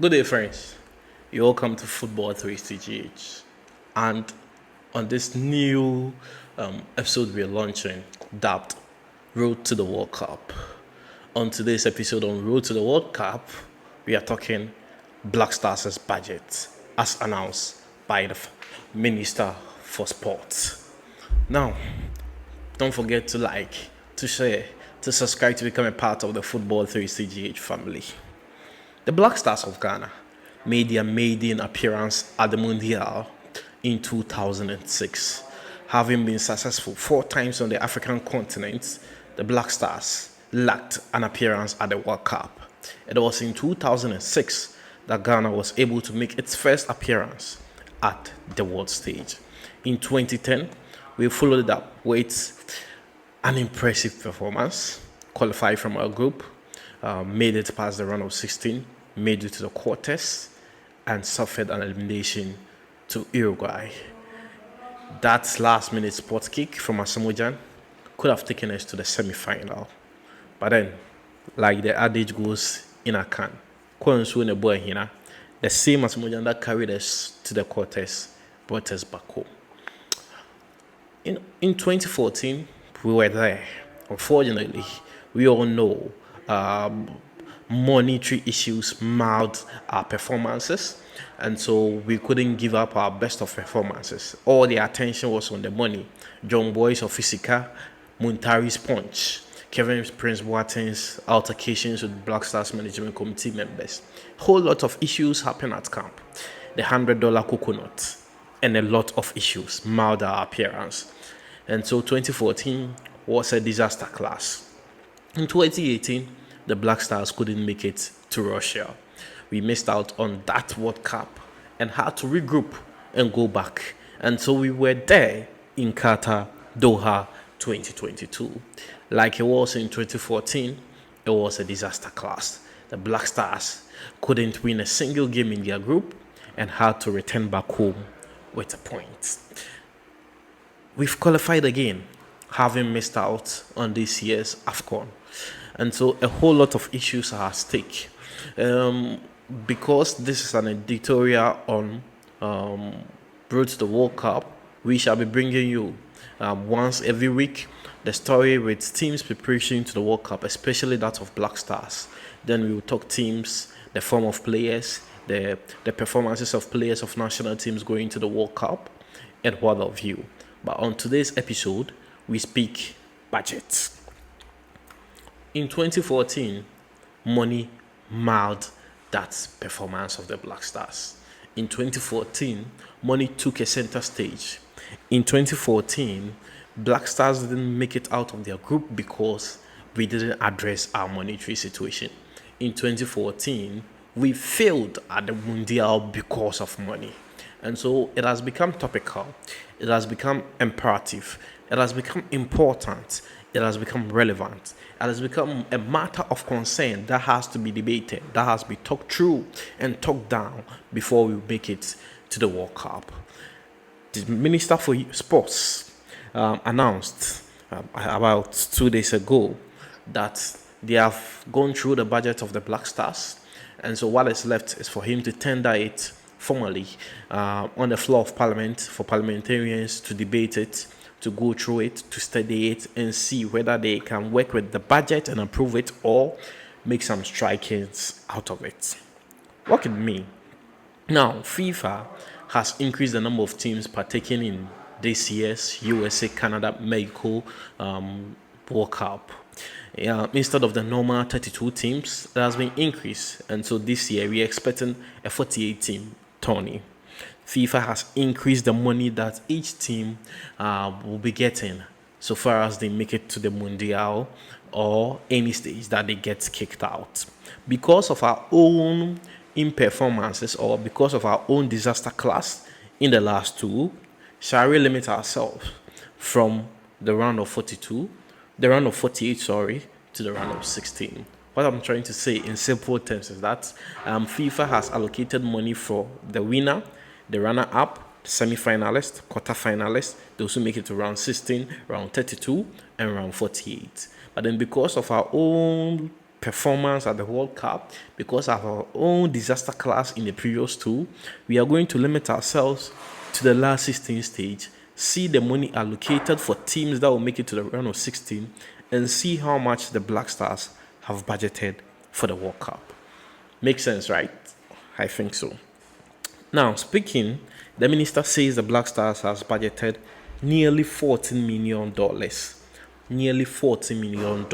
Good day, friends. You're welcome to Football 3CGH. And on this new episode we're launching, dubbed Road to the World Cup. On today's episode on Road to the World Cup, we are talking Black Stars' budget, as announced by the Minister for Sport. Now, don't forget to like, to share, to subscribe to become a part of the Football 3CGH family. The Black Stars of Ghana made their maiden appearance at the Mundial in 2006. Having been successful 4 times on the African continent, the Black Stars lacked an appearance at the World Cup. It was in 2006 that Ghana was able to make its first appearance at the world stage. In 2010, we followed it up with an impressive performance, qualified from our group, made it past the round of 16, made it to the quarters, and suffered an elimination to Uruguay. That last-minute spot kick from Asamoah could have taken us to the semi-final. But then, like the adage goes in a can, the same Asamoah that carried us to the quarters brought us back home. In 2014, we were there. Unfortunately, we all know monetary issues marred our performances, and so we couldn't give up our best of performances. All the attention was on the money. John Boy's of Physica, Muntari's punch, Kevin Prince Boateng's altercations with Black Stars Management Committee members. Whole lot of issues happened at camp. The $100 coconut and a lot of issues marred our appearance. And so 2014 was a disaster class. In 2018, the Black Stars couldn't make it to Russia. We missed out on that World Cup and had to regroup and go back. And so we were there in Qatar, Doha, 2022. Like it was in 2014, it was a disaster class. The Black Stars couldn't win a single game in their group and had to return back home with a point. We've qualified again, having missed out on this year's AFCON. And so a whole lot of issues are at stake. Because this is an editorial on Road to the World Cup, we shall be bringing you once every week the story with teams preparation to the World Cup, especially that of Black Stars. Then we will talk teams, the form of players, the performances of players of national teams going to the World Cup, and what of you. But on today's episode, we speak budget. In 2014, money marred that performance of the Black Stars. In 2014, money took a center stage. In 2014, Black Stars didn't make it out of their group because we didn't address our monetary situation. In 2014, we failed at the Mundial because of money. And so it has become topical. It has become imperative. It has become important. It has become relevant. It has become a matter of concern that has to be debated, that has to be talked through and talked down before we make it to the World Cup. The Minister for Sports announced about 2 days ago that they have gone through the budget of the Black Stars, and so what is left is for him to tender it formally on the floor of Parliament for parliamentarians to debate it, to go through it, to study it, and see whether they can work with the budget and approve it or make some strikings out of it. What could it mean? Now, FIFA has increased the number of teams partaking in this year's USA, Canada, Mexico World Cup. Instead of the normal 32 teams, there has been increase, and so this year we're expecting a 48-team tourney. FIFA has increased the money that each team will be getting so far as they make it to the Mundial or any stage that they get kicked out. Because of our own imperformances or because of our own disaster class in the last two, shall we limit ourselves from the round of 48, to the round of 16? What I'm trying to say in simple terms is that FIFA has allocated money for the winner, the runner-up, semi-finalist, quarter-finalist, those who make it to round 16, round 32, and round 48. But then because of our own performance at the World Cup, because of our own disaster class in the previous two, we are going to limit ourselves to the last 16 stage, see the money allocated for teams that will make it to the round of 16, and see how much the Black Stars have budgeted for the World Cup. Makes sense, right? I think so. Now, speaking, the minister says the Black Stars has budgeted nearly $14 million. Nearly $40 million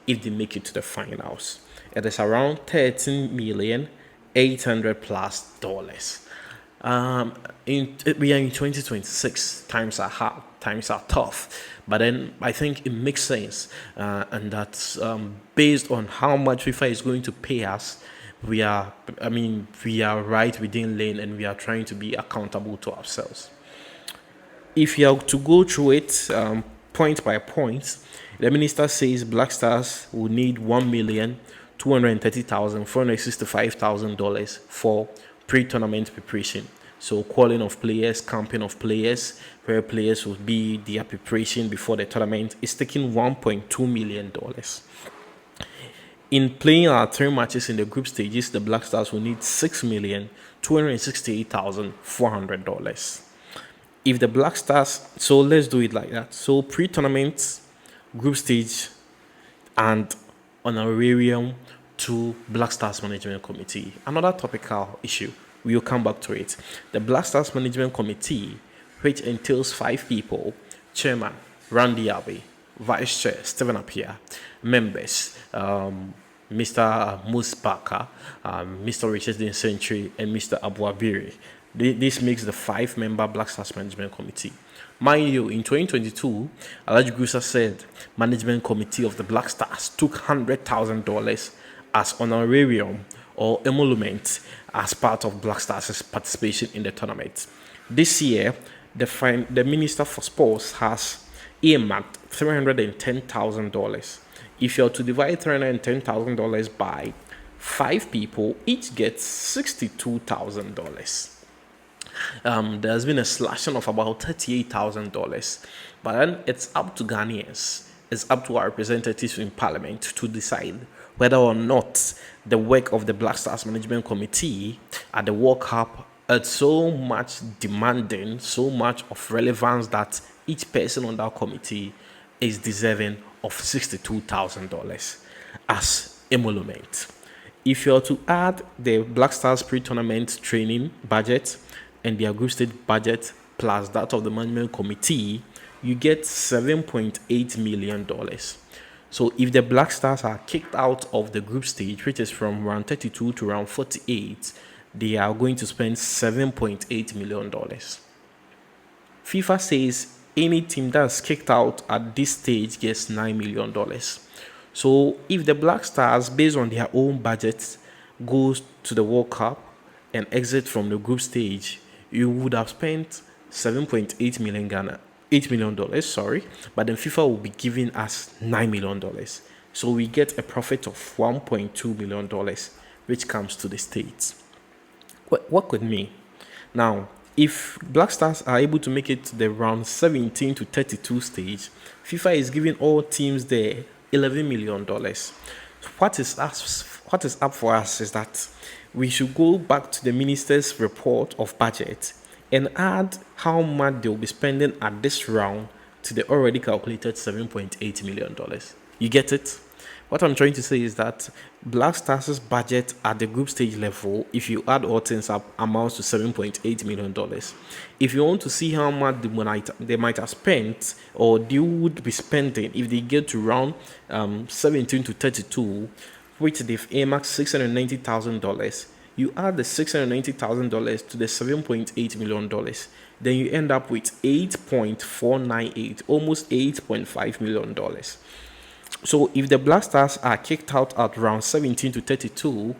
if they make it to the finals. It is around $13,800,000 plus. We are in 2026. Times are hard. Times are tough. But then I think it makes sense, and that's based on how much FIFA is going to pay us. We are right within lane, and we are trying to be accountable to ourselves. If you are to go through it point by point, the minister says Black Stars will need $1,230,465,000 for pre-tournament preparation. So calling of players, camping of players, where players will be their preparation before the tournament is taking $1.2 million. In playing our 3 matches in the group stages, the Black Stars will need $6,268,400. If the Black Stars, so let's do it like that. So pre-tournament, group stage, and honorarium to Black Stars Management Committee. Another topical issue. We will come back to it. The Black Stars Management Committee, which entails 5 people: Chairman Randy Abbey, Vice Chair Stephen Appiah, members Mr. Mus Parker, Mr. Richard Century, and Mr. Abu Abiri. This makes the 5-member Black Stars Management Committee. Mind you, in 2022, Alhaji Gusa said Management Committee of the Black Stars took $100,000 as honorarium or emolument as part of Black Stars' participation in the tournament. This year, the Minister for Sports has earmarked $310,000. If you're to divide $310,000 by 5 people, each gets $62,000. There's been a slashing of about $38,000, but then it's up to Ghanaians, it's up to our representatives in Parliament to decide whether or not the work of the Black Stars Management Committee at the World Cup is so much demanding, so much of relevance that each person on that committee is deserving of $62,000 as emolument. If you're to add the Black Stars pre-tournament training budget and their group stage budget plus that of the management committee, you get $7.8 million. So if the Black Stars are kicked out of the group stage, which is from round 32 to round 48, they are going to spend $7.8 million. FIFA says any team that's kicked out at this stage gets $9 million. So if the Black Stars, based on their own budget, goes to the World Cup and exit from the group stage, you would have spent $7.8 million, $8 million, but then FIFA will be giving us $9 million. So we get a profit of $1.2 million, which comes to the States. What could mean? Now, if Black Stars are able to make it to the round 17 to 32 stage, FIFA is giving all teams there $11 million. What is up for us is that we should go back to the minister's report of budget and add how much they will be spending at this round to the already calculated $7.8 million. You get it? What I'm trying to say is that Black Stars' budget at the group stage level, if you add all things up, amounts to $7.8 million. If you want to see how much they might have spent or they would be spending if they get to round 17 to 32, which they've earmarked $690,000, you add the $690,000 to the $7.8 million, then you end up with 8.498, almost $8.5 million. So if the Black Stars are kicked out at round 17 to 32,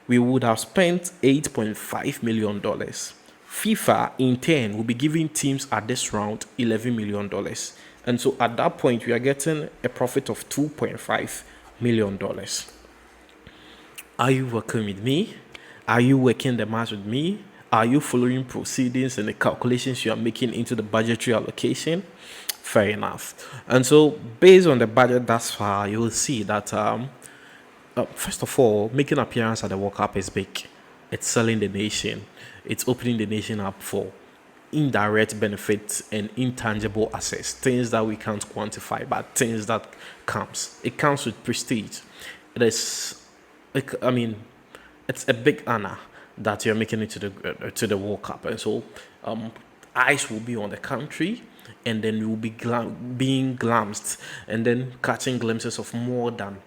we would have spent $8.5 million. FIFA, in turn, will be giving teams at this round $11 million. And so at that point, we are getting a profit of $2.5 million. Are you working with me? Are you working the math with me? Are you following proceedings and the calculations you are making into the budgetary allocation? Fair enough. And so based on the budget thus far, you will see that First of all, making appearance at the World Cup is big. It's selling the nation. It's opening the nation up for indirect benefits and intangible assets, things that we can't quantify, but things that comes. It comes with prestige. It is, I mean, it's a big honor that you're making it to the World Cup, and so eyes will be on the country, and then we will be being glimpsed, and then catching glimpses of more than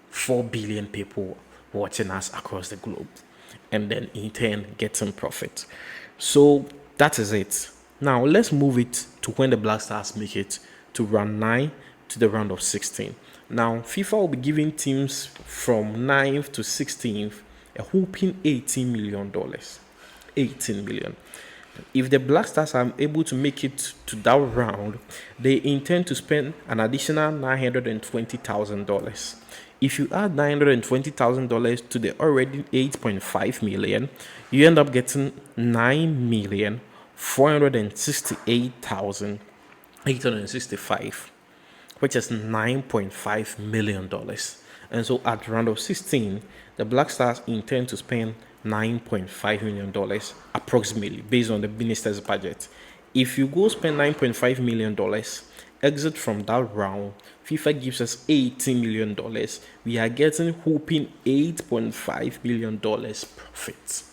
4 billion people watching us across the globe, and then in turn getting profit. So that is it. Now let's move it to when the Black Stars make it to round 9 to the round of 16. Now FIFA will be giving teams from 9th to 16th a whooping $18 million. 18 million. If the Black Stars are able to make it to that round, they intend to spend an additional $920,000. If you add $920,000 to the already 8.5 million, you end up getting 9,468,865, which is $9.5 million. And so at round of 16, the Black Stars intend to spend $9.5 million approximately based on the minister's budget. If you go spend $9.5 million, exit from that round, FIFA gives us $18 million. We are getting whooping $8.5 million profit.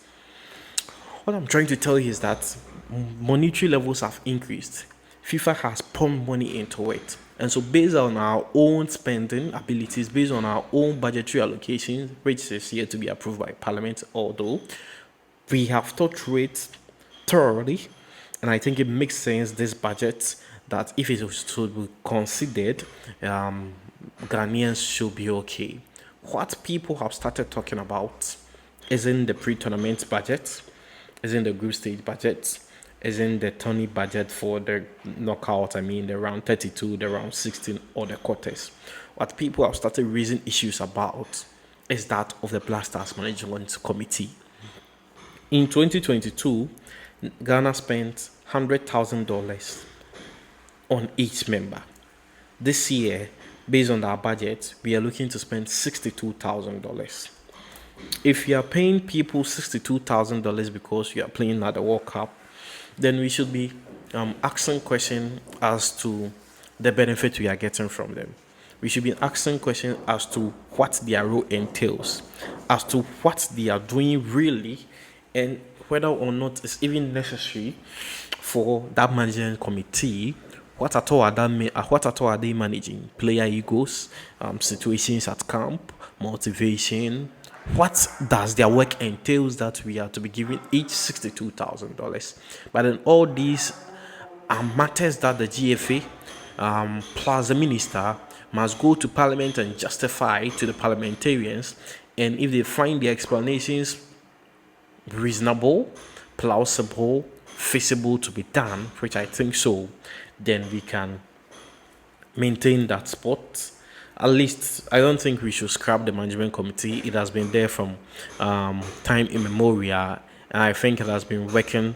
What I'm trying to tell you is that monetary levels have increased. FIFA has pumped money into it. And so based on our own spending abilities, based on our own budgetary allocations, which is yet to be approved by Parliament, although we have thought through it thoroughly, and I think it makes sense, this budget, that if it was to be considered, Ghanaians should be okay. What people have started talking about isn't the pre-tournament budget, isn't the group stage budget, isn't the tourney budget for the knockout, the round 32, the round 16, or the quarters. What people have started raising issues about is that of the Black Stars Management Committee. In 2022, Ghana spent $100,000 on each member. This year, based on our budget, we are looking to spend $62,000. If you are paying people $62,000 because you are playing at the World Cup, then we should be asking questions as to the benefit we are getting from them. We should be asking questions as to what their role entails, as to what they are doing really, and whether or not it's even necessary for that management committee. What at all are they managing? Player egos, situations at camp, motivation. What does their work entails that we are to be giving each $62,000? But then all these are matters that the GFA plus the minister must go to Parliament and justify to the parliamentarians. And if they find the explanations reasonable, plausible, feasible to be done, which I think so, then we can maintain that spot. At least, I don't think we should scrap the management committee. It has been there from time immemorial, and I think it has been working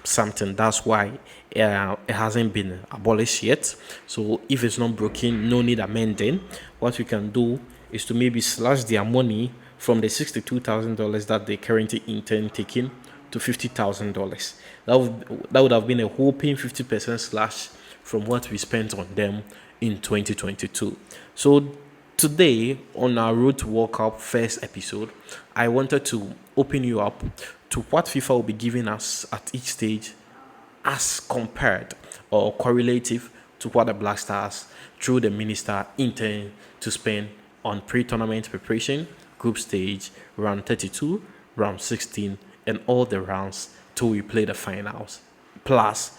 something. That's why it hasn't been abolished yet. So if it's not broken, no need amending. What we can do is to maybe slash their money from the $62,000 that they currently intend taking to $50,000. That would have been a whopping 50% slash from what we spent on them in 2022. So today, on our Road to World Cup first episode, I wanted to open you up to what FIFA will be giving us at each stage as compared or correlative to what the Black Stars, through the minister, intend to spend on pre-tournament preparation, group stage, round 32, round 16, and all the rounds till we play the finals, plus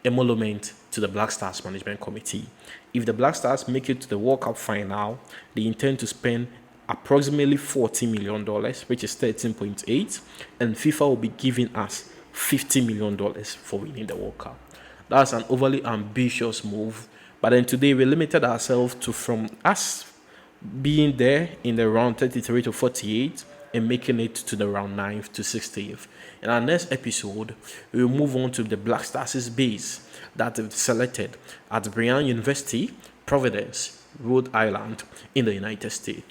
emolument to the Black Stars Management Committee. If the Black Stars make it to the World Cup final, they intend to spend approximately $40 million, which is 13.8, and FIFA will be giving us $50 million for winning the World Cup. That's an overly ambitious move, but then today we limited ourselves to from us being there in the round 33 to 48 and making it to the round 9th to 16th. In our next episode, we will move on to the Black Stars' base that is selected at Brown University, Providence, Rhode Island, in the United States.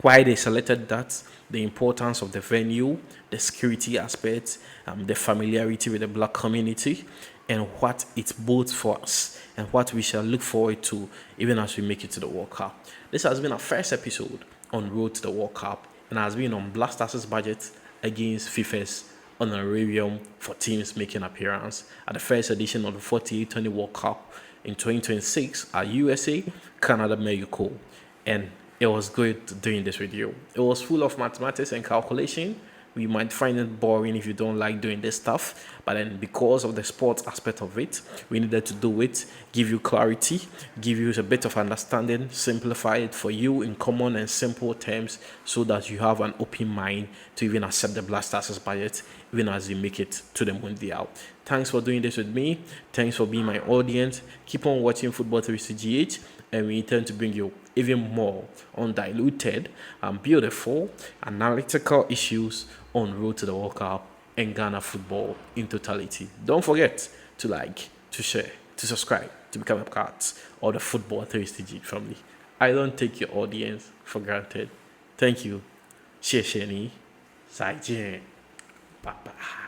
why they selected that, the importance of the venue, the security aspects, the familiarity with the black community, and what it bodes for us and what we shall look forward to even as we make it to the World Cup. This has been our first episode on Road to the World Cup and has been on Black Stars' budget against FIFA's honorarium for teams making appearance at the first edition of the 48-20 World Cup in 2026 at USA, Canada, Mexico. And it was great doing this with you. It was full of mathematics and calculation. We might find it boring if you don't like doing this stuff, but then because of the sports aspect of it, we needed to do it, give you clarity, give you a bit of understanding, simplify it for you in common and simple terms so that you have an open mind to even accept the Black Stars budget even as you make it to the Mundial. Thanks for doing this with me. Thanks for being my audience. Keep on watching Football 360GH, and we intend to bring you even more undiluted and beautiful analytical issues on Road to the World Cup and Ghana football in totality. Don't forget to like, to share, to subscribe, to become a part of the Football 360G family. I don't take your audience for granted. Thank you. 谢谢你，再见，拜拜。